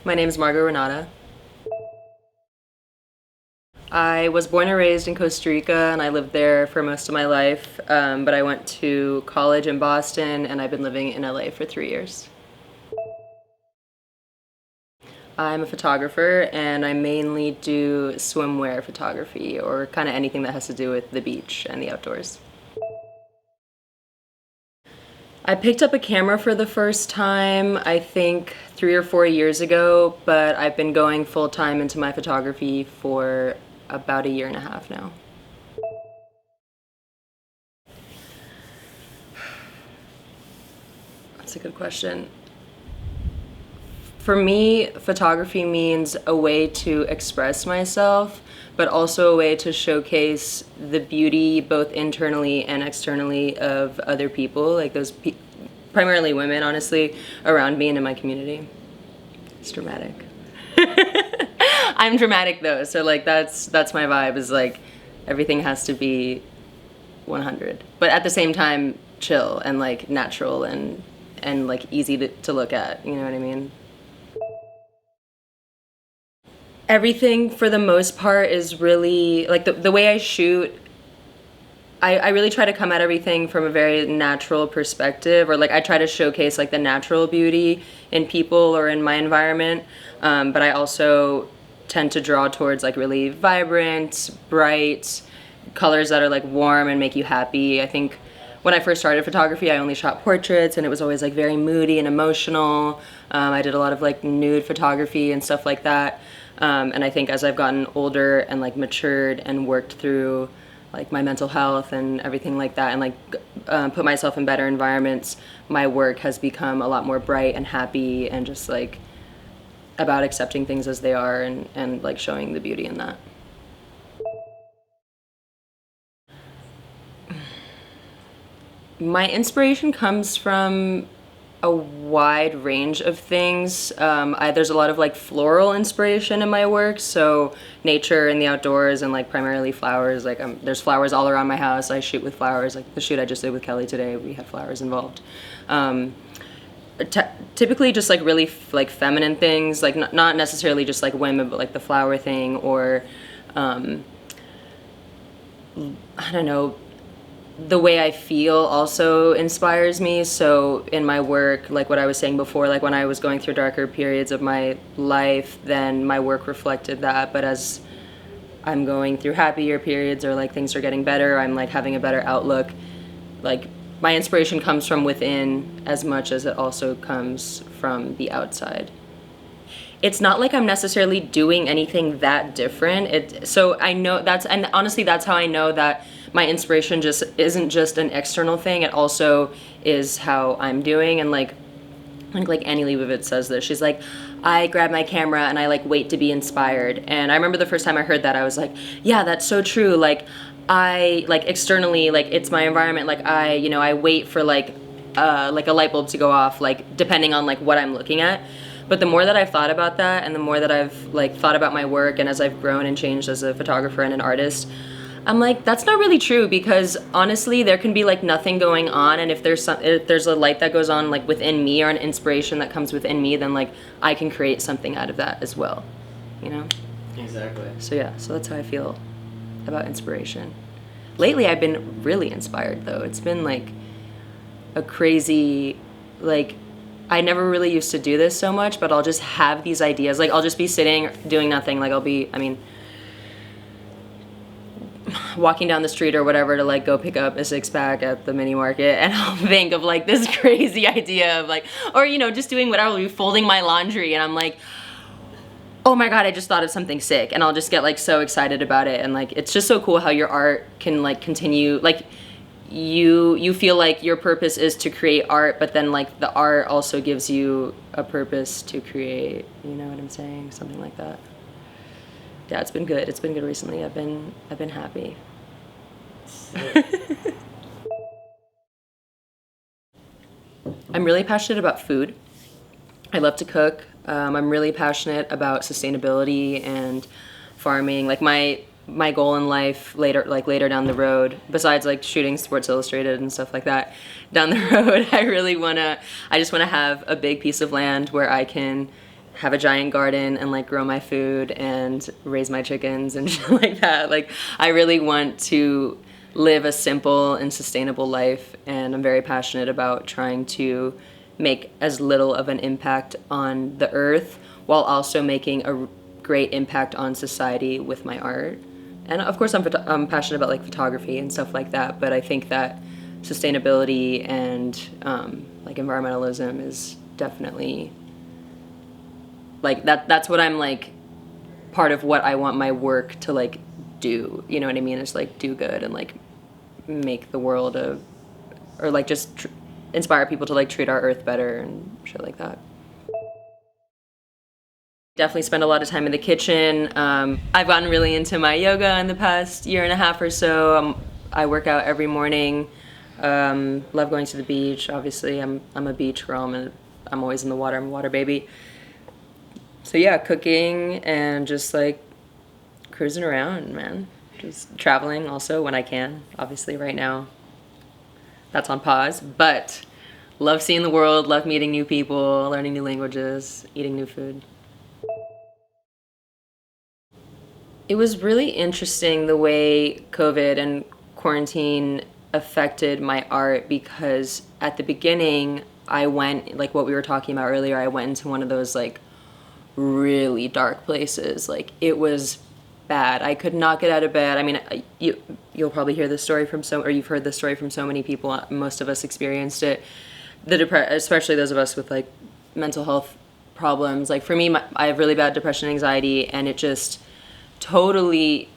My name is Margo Renate. I was born and raised in Costa Rica, and I lived there for most of my life, but I went to college in Boston, and I've been living in LA for 3 years. I'm a photographer, and I mainly do swimwear photography, or kind of anything that has to do with the beach and the outdoors. I picked up a camera for the first time, I think 3 or 4 years ago, but I've been going full time into my photography for about 1.5 years now. That's a good question. For me, photography means a way to express myself, but also a way to showcase the beauty both internally and externally of other people, like primarily women, honestly, around me and in my community. It's dramatic. I'm dramatic though, so like that's my vibe, is like everything has to be 100, but at the same time chill and like natural and like easy to look at, you know what I mean? Everything for the most part is really like the way I shoot. I really try to come at everything from a very natural perspective, or like I try to showcase like the natural beauty in people or in my environment, but I also tend to draw towards like really vibrant, bright colors that are like warm and make you happy. I think when I first started photography, I only shot portraits, and it was always like very moody and emotional. I did a lot of like nude photography and stuff like that. And I think as I've gotten older and like matured and worked through like my mental health and everything like that, and like put myself in better environments, my work has become a lot more bright and happy and just like about accepting things as they are and like showing the beauty in that. My inspiration comes from a wide range of things. There's a lot of like floral inspiration in my work, so nature and the outdoors and like primarily flowers. Like there's flowers all around my house. I shoot with flowers. Like the shoot I just did with Kelly today, we had flowers involved. Typically just like really like feminine things, like not necessarily just like women, but like the flower thing, or I don't know, the way I feel also inspires me. So in my work, like what I was saying before, like when I was going through darker periods of my life, then my work reflected that. But as I'm going through happier periods, or like things are getting better, I'm like having a better outlook, like my inspiration comes from within as much as it also comes from the outside. It's not like I'm necessarily doing anything that different. So I know and honestly that's how I know that my inspiration just isn't just an external thing. It also is how I'm doing. And like Annie Leibovitz says this, she's like, I grab my camera and I like wait to be inspired. And I remember the first time I heard that, I was like, yeah, that's so true. Like I like externally, like it's my environment, like I wait for like a light bulb to go off, like depending on like what I'm looking at. But the more that I've thought about that, and the more that I've like thought about my work, and as I've grown and changed as a photographer and an artist, I'm like, that's not really true, because honestly there can be like nothing going on, and if there's a light that goes on like within me, or an inspiration that comes within me, then like I can create something out of that as well, you know? Exactly. So yeah, so that's how I feel about inspiration. Lately I've been really inspired though. It's been like a crazy, like I never really used to do this so much, but I'll just have these ideas. Like I'll just be sitting doing nothing, like walking down the street or whatever to like go pick up a 6-pack at the mini market, and I'll think of like this crazy idea of like, or just doing whatever, I'll be folding my laundry and I'm like, oh my god, I just thought of something sick, and I'll just get like so excited about it. And like it's just so cool how your art can like continue, like you feel like your purpose is to create art, but then like the art also gives you a purpose to create, you know what I'm saying? Something like that. Yeah, it's been good. It's been good recently. I've been happy. I'm really passionate about food. I love to cook. I'm really passionate about sustainability and farming. Like my goal in life later down the road, besides like shooting Sports Illustrated and stuff like that down the road, I just wanna have a big piece of land where I can have a giant garden and like grow my food and raise my chickens and shit like that. Like I really want to live a simple and sustainable life, and I'm very passionate about trying to make as little of an impact on the earth while also making a great impact on society with my art. And of course I'm passionate about like photography and stuff like that, but I think that sustainability and like environmentalism is definitely like that's what I'm like, part of what I want my work to like do, you know what I mean? Is like do good and like make the world or like just inspire people to like treat our earth better and shit like that. Definitely spend a lot of time in the kitchen. I've gotten really into my yoga in the past year and a half or so. I work out every morning. Love going to the beach. Obviously, I'm a beach girl. I'm always in the water. I'm a water baby. So yeah, cooking and just like cruising around, man. Just traveling also when I can. Obviously, right now, that's on pause. But love seeing the world. Love meeting new people, learning new languages, eating new food. It was really interesting the way COVID and quarantine affected my art, because at the beginning I went, like what we were talking about earlier, I went into one of those like really dark places. Like it was bad. I could not get out of bed. I mean, you'll probably hear this story from or you've heard this story from so many people. Most of us experienced it. Especially those of us with like mental health problems. Like for me, I have really bad depression, anxiety, and it just totally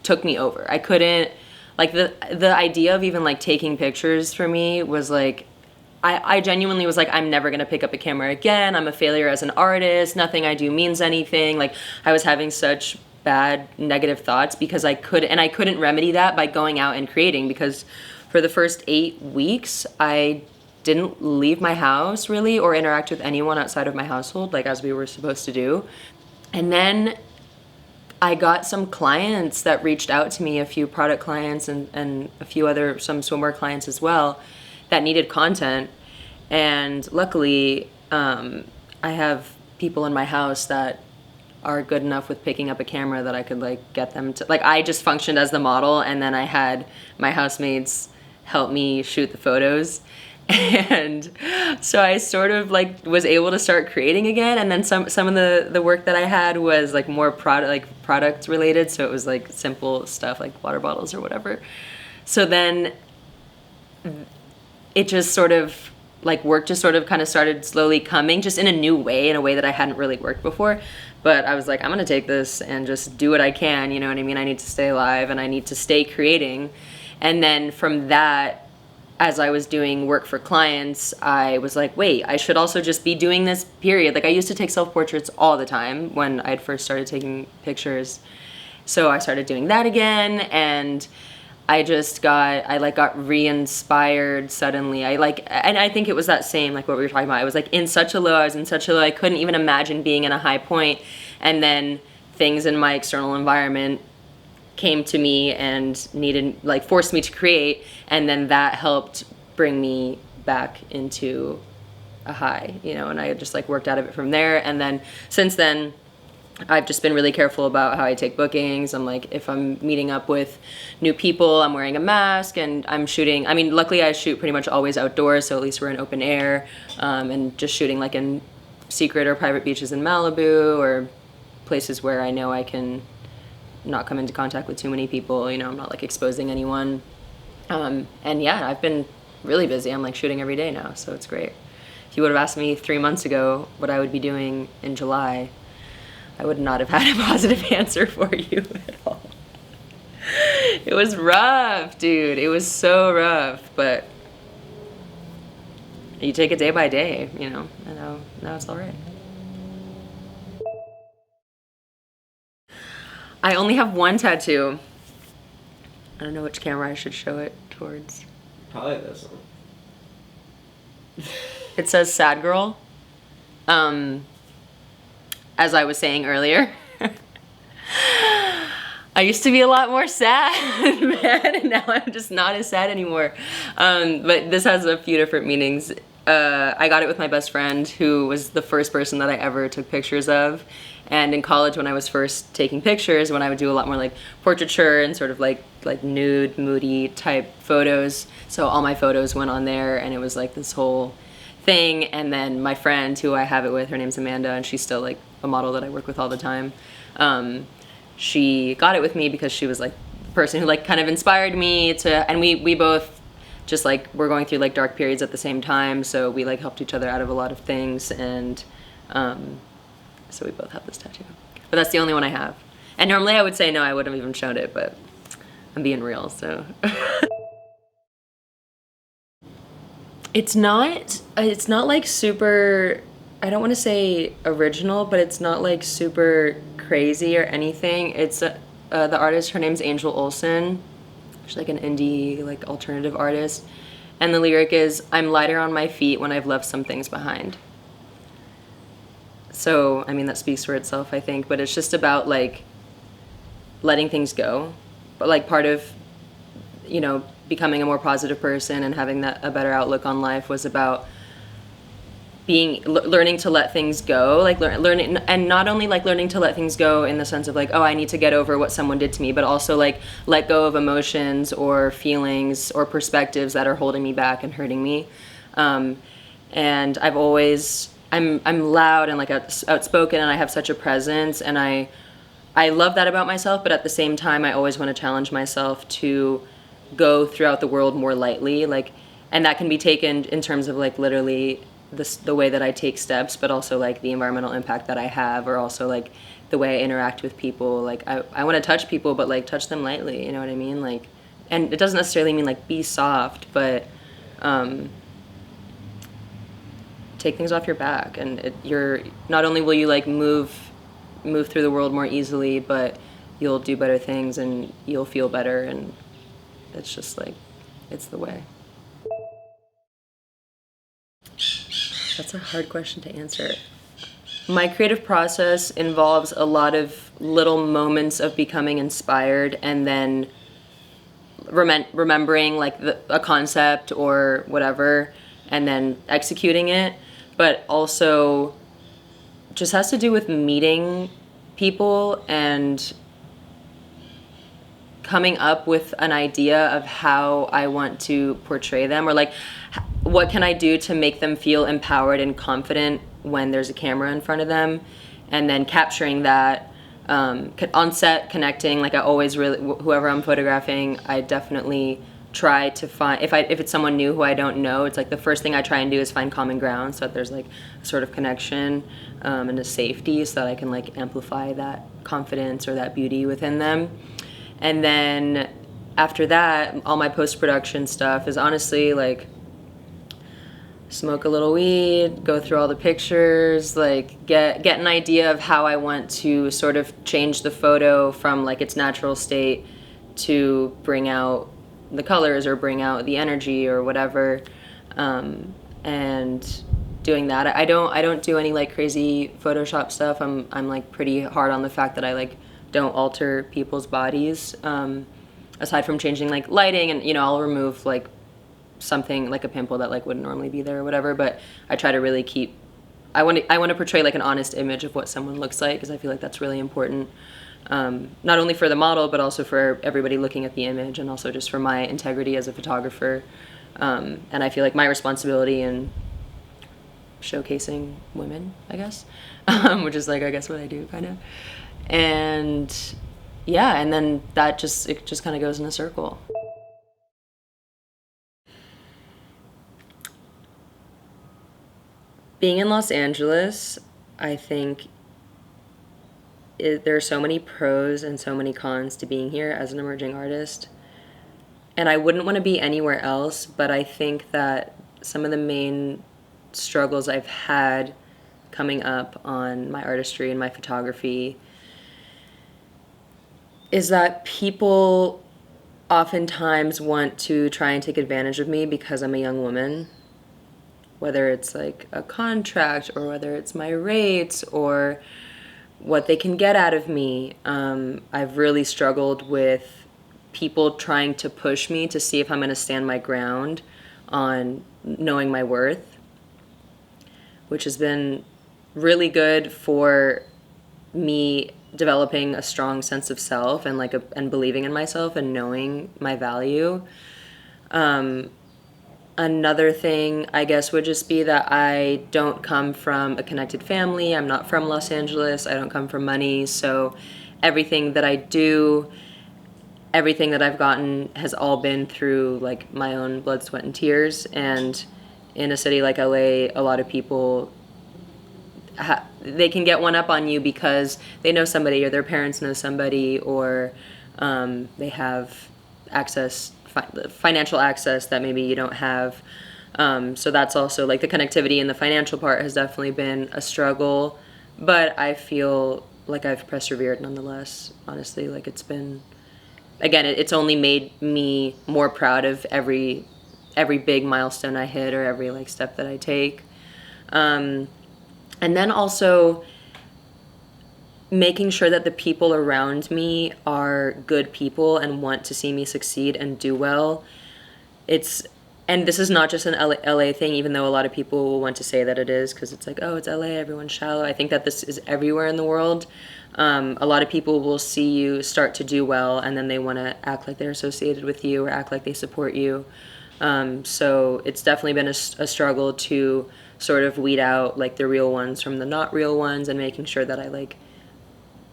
took me over. I couldn't, like the idea of even like taking pictures for me was like, I genuinely was like, I'm never gonna pick up a camera again. I'm a failure as an artist. Nothing I do means anything. Like I was having such bad negative thoughts because I couldn't remedy that by going out and creating, because for the first 8 weeks, I didn't leave my house really or interact with anyone outside of my household, like as we were supposed to do. And then I got some clients that reached out to me, a few product clients and a few other, some swimwear clients as well, that needed content. And luckily, I have people in my house that are good enough with picking up a camera that I could like get them to, like I just functioned as the model, and then I had my housemates help me shoot the photos. And so I sort of like was able to start creating again, and then some of the work that I had was like more product related, so it was like simple stuff like water bottles or whatever. So then it just sort of like work just sort of kind of started slowly coming, just in a new way, in a way that I hadn't really worked before. But I was like, I'm gonna take this and just do what I can, you know what I mean? I need to stay alive and I need to stay creating. And then from that, as I was doing work for clients, I was like, wait, I should also just be doing this, period. Like I used to take self-portraits all the time when I'd first started taking pictures. So I started doing that again, and I got re-inspired suddenly. And I think it was that same, like what we were talking about. I was like I was in such a low, I couldn't even imagine being in a high point. And then things in my external environment came to me and forced me to create, and then that helped bring me back into a high, you know, and I just like worked out of it from there. And then since then, I've just been really careful about how I take bookings. I'm like, if I'm meeting up with new people, I'm wearing a mask and I'm shooting. I mean, luckily I shoot pretty much always outdoors, so at least we're in open air, and just shooting like in secret or private beaches in Malibu or places where I know I can not come into contact with too many people, you know, I'm not like exposing anyone. And yeah, I've been really busy. I'm like shooting every day now, so it's great. If you would have asked me 3 months ago what I would be doing in July, I would not have had a positive answer for you at all. It was rough, dude. It was so rough, but you take it day by day, you know, and now it's all right. I only have one tattoo. I don't know which camera I should show it towards. Probably this one. It says sad girl. As I was saying earlier. I used to be a lot more sad, man, and now I'm just not as sad anymore. But this has a few different meanings. I got it with my best friend, who was the first person that I ever took pictures of. And in college, when I was first taking pictures, when I would do a lot more like portraiture and sort of like nude, moody type photos. So all my photos went on there, and it was like this whole thing. And then my friend, who I have it with, her name's Amanda, and she's still like a model that I work with all the time. She got it with me because she was like the person who like kind of inspired me to, and we both just like we're going through like dark periods at the same time, so we like helped each other out of a lot of things, and so we both have this tattoo. But that's the only one I have. And normally I would say no, I wouldn't have even shown it, but I'm being real, so. It's not like super, I don't want to say original, but it's not like super crazy or anything. It's the artist, her name's Angel Olsen. She's like an indie, like alternative artist. And the lyric is, "I'm lighter on my feet when I've left some things behind." So, I mean, that speaks for itself, I think, but it's just about like letting things go. But like part of, you know, becoming a more positive person and having a better outlook on life was about learning to let things go, like learning, and not only like learning to let things go in the sense of like, oh, I need to get over what someone did to me, but also like let go of emotions or feelings or perspectives that are holding me back and hurting me. And I've always, I'm loud and like outspoken, and I have such a presence, and I love that about myself, but at the same time, I always want to challenge myself to go throughout the world more lightly, like, and that can be taken in terms of like literally the way that I take steps, but also like the environmental impact that I have, or also like the way I interact with people. Like I want to touch people, but like touch them lightly, you know what I mean? Like, and it doesn't necessarily mean like be soft, but take things off your back, and you're not only will you like move through the world more easily, but you'll do better things and you'll feel better, and it's just like, it's the way. That's a hard question to answer. My creative process involves a lot of little moments of becoming inspired, and then remembering like a concept or whatever, and then executing it. But also just has to do with meeting people and coming up with an idea of how I want to portray them, or like what can I do to make them feel empowered and confident when there's a camera in front of them, and then capturing that on set, connecting. Like I always really, whoever I'm photographing, I definitely try to find, if it's someone new who I don't know, it's like the first thing I try and do is find common ground, so that there's like a sort of connection and a safety, so that I can like amplify that confidence or that beauty within them. And then after that, all my post-production stuff is honestly like smoke a little weed, go through all the pictures, like get an idea of how I want to sort of change the photo from like its natural state to bring out the colors or bring out the energy or whatever. And doing that, I don't do any like crazy Photoshop stuff. I'm like pretty hard on the fact that I like don't alter people's bodies, aside from changing like lighting, and you know, I'll remove like something like a pimple that like wouldn't normally be there or whatever, but I try to really keep, I want to portray like an honest image of what someone looks like, because I feel like that's really important, not only for the model but also for everybody looking at the image, and also just for my integrity as a photographer, and I feel like my responsibility in showcasing women, I guess, which is like I guess what I do kind of. And yeah, and then that it just kind of goes in a circle. Being in Los Angeles, I think there are so many pros and so many cons to being here as an emerging artist. And I wouldn't want to be anywhere else, but I think that some of the main struggles I've had coming up on my artistry and my photography is that people oftentimes want to try and take advantage of me because I'm a young woman, whether it's like a contract or whether it's my rates or what they can get out of me. I've really struggled with people trying to push me to see if I'm going to stand my ground on knowing my worth. which has been really good for me developing a strong sense of self and and believing in myself and knowing my value. Another thing, I guess, would just be that I don't come from a connected family. I'm not from Los Angeles. I don't come from money. So everything that I do, everything that I've gotten has all been through like my own blood, sweat, and tears. And in a city like LA, a lot of people, they can get one up on you because they know somebody or their parents know somebody, or they have access, financial access that maybe you don't have. So that's also like the connectivity and the financial part has definitely been a struggle, but I feel like I've persevered nonetheless. Honestly, like it's been, again, it's only made me more proud of every big milestone I hit or every like step that I take. And then also making sure that the people around me are good people and want to see me succeed and do well. And this is not just an LA thing, even though a lot of people will want to say that it is, because it's like, oh, it's LA, everyone's shallow. I think that this is everywhere in the world. A lot of people will see you start to do well, and then they want to act like they're associated with you or act like they support you. So it's definitely been a struggle to sort of weed out like the real ones from the not real ones, and making sure that I like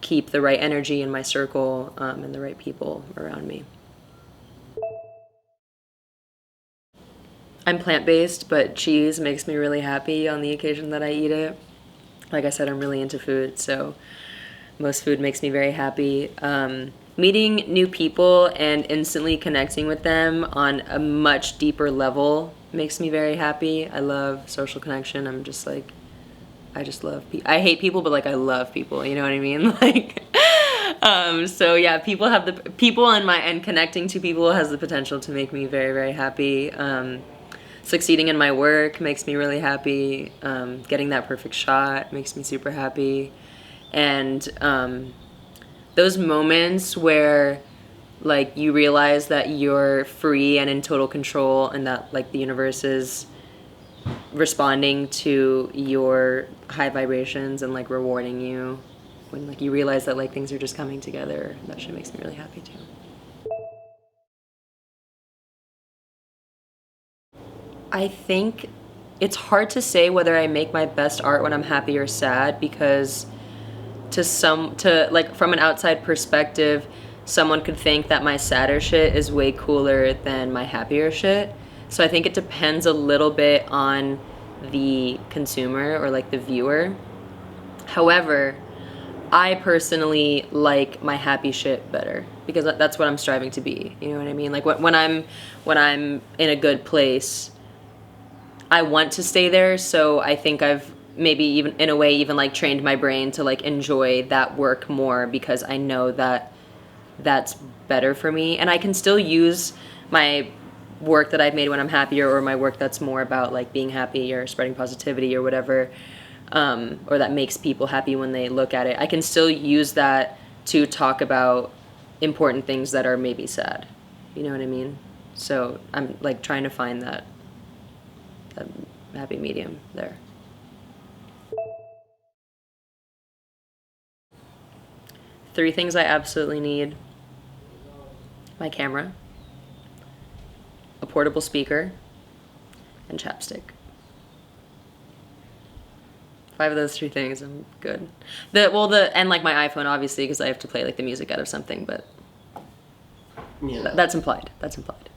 keep the right energy in my circle, and the right people around me. I'm plant-based, but cheese makes me really happy on the occasion that I eat it. Like I said, I'm really into food, so most food makes me very happy. Meeting new people and instantly connecting with them on a much deeper level makes me very happy. I love social connection. I'm just like, I just love people. I hate people, but like I love people, you know what I mean? Like, so yeah, people and connecting to people has the potential to make me very, very happy. Succeeding in my work makes me really happy. Getting that perfect shot makes me super happy. And those moments where like you realize that you're free and in total control, and that like the universe is responding to your high vibrations and like rewarding you, when like you realize that like things are just coming together, that shit makes me really happy too. I think it's hard to say whether I make my best art when I'm happy or sad, because to like from an outside perspective, someone could think that my sadder shit is way cooler than my happier shit. So I think it depends a little bit on the consumer or like the viewer. However, I personally like my happy shit better, because that's what I'm striving to be. You know what I mean? Like when I'm in a good place, I want to stay there. So I think I've maybe even in a way even like trained my brain to like enjoy that work more, because I know that that's better for me, and I can still use my work that I've made when I'm happier, or my work that's more about like being happy or spreading positivity or whatever, or that makes people happy when they look at it. I can still use that to talk about important things that are maybe sad. You know what I mean? So I'm like trying to find that happy medium there. Three things I absolutely need: my camera, a portable speaker, and chapstick. 5 of those 3 things, I'm good. And like my iPhone, obviously, because I have to play like the music out of something, but yeah. That's implied. That's implied.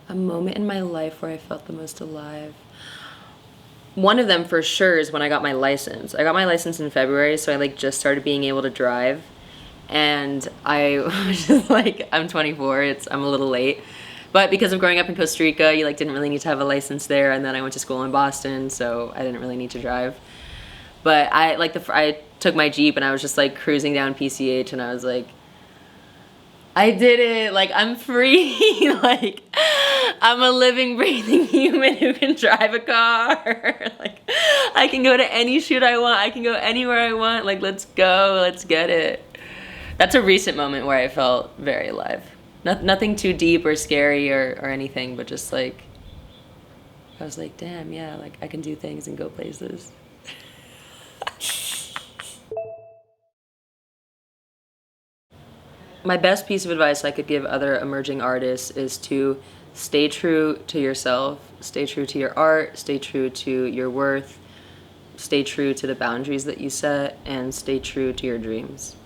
A moment in my life where I felt the most alive. One of them for sure is when I got my license. I got my license in February, so I like just started being able to drive. And I was just like, I'm 24, I'm a little late. But because of growing up in Costa Rica, you like didn't really need to have a license there, and then I went to school in Boston, so I didn't really need to drive. But I took my Jeep and I was just like cruising down PCH, and I was like, I did it, like I'm free, like I'm a living, breathing human who can drive a car. Like I can go to any shoot I want, I can go anywhere I want, like let's go, let's get it. That's a recent moment where I felt very alive. Nothing too deep or scary or anything, but just like I was like, damn, yeah, like I can do things and go places. My best piece of advice I could give other emerging artists is to stay true to yourself, stay true to your art, stay true to your worth, stay true to the boundaries that you set, and stay true to your dreams.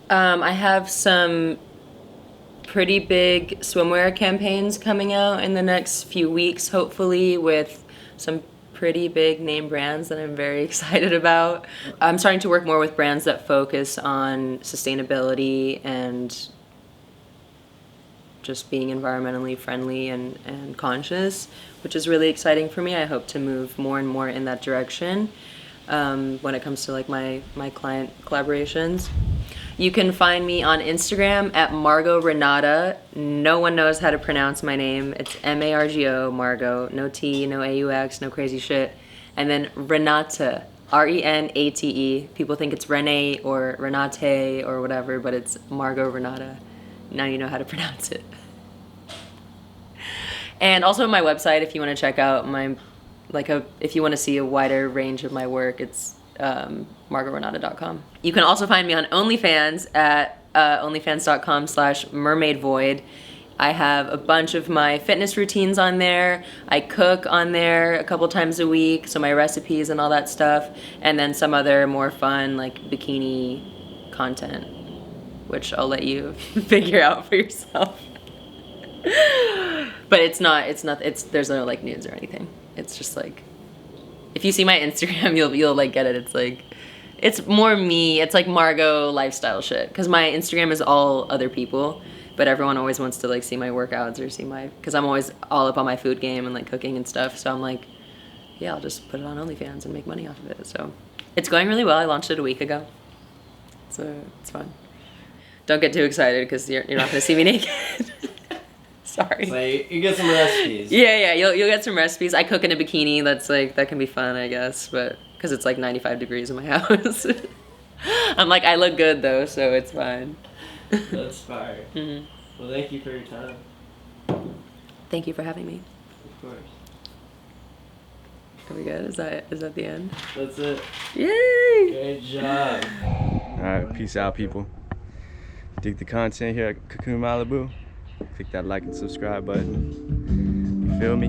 I have some pretty big swimwear campaigns coming out in the next few weeks, hopefully, with some pretty big name brands that I'm very excited about. I'm starting to work more with brands that focus on sustainability and just being environmentally friendly and conscious, which is really exciting for me. I hope to move more and more in that direction when it comes to like my client collaborations. You can find me on Instagram at Margo Renate. No one knows how to pronounce my name. It's M-A-R-G-O, Margo. No T, no A-U-X, no crazy shit. And then Renate, R-E-N-A-T-E. People think it's Renee or Renate or whatever, but it's Margo Renate. Now you know how to pronounce it. And also my website, if you want to check out my, if you want to see a wider range of my work, it's margorenate.com. You can also find me on OnlyFans at onlyfans.com/mermaidvoid. I have a bunch of my fitness routines on there. I cook on there a couple times a week, so my recipes and all that stuff, and then some other more fun like bikini content, which I'll let you figure out for yourself. But there's no like nudes or anything. It's just like, if you see my Instagram, you'll like get it. It's like, it's more me. It's like Margo lifestyle shit. Because my Instagram is all other people, but everyone always wants to like see my workouts or see because I'm always all up on my food game and like cooking and stuff. So I'm like, yeah, I'll just put it on OnlyFans and make money off of it. So it's going really well. I launched it a week ago. So it's fun. Don't get too excited because you're not gonna see me naked. Sorry. So you get some recipes. Yeah, you'll get some recipes. I cook in a bikini. That can be fun, I guess, but because it's like 95 degrees in my house. I'm like, I look good though, so it's fine. That's fire. Mm-hmm. Well, thank you for your time. Thank you for having me. Of course. Are we good? Is that the end? That's it. Yay! Great job. Alright, peace out, people. Dig the content here at Cocoon Malibu. Click that like and subscribe button. You feel me?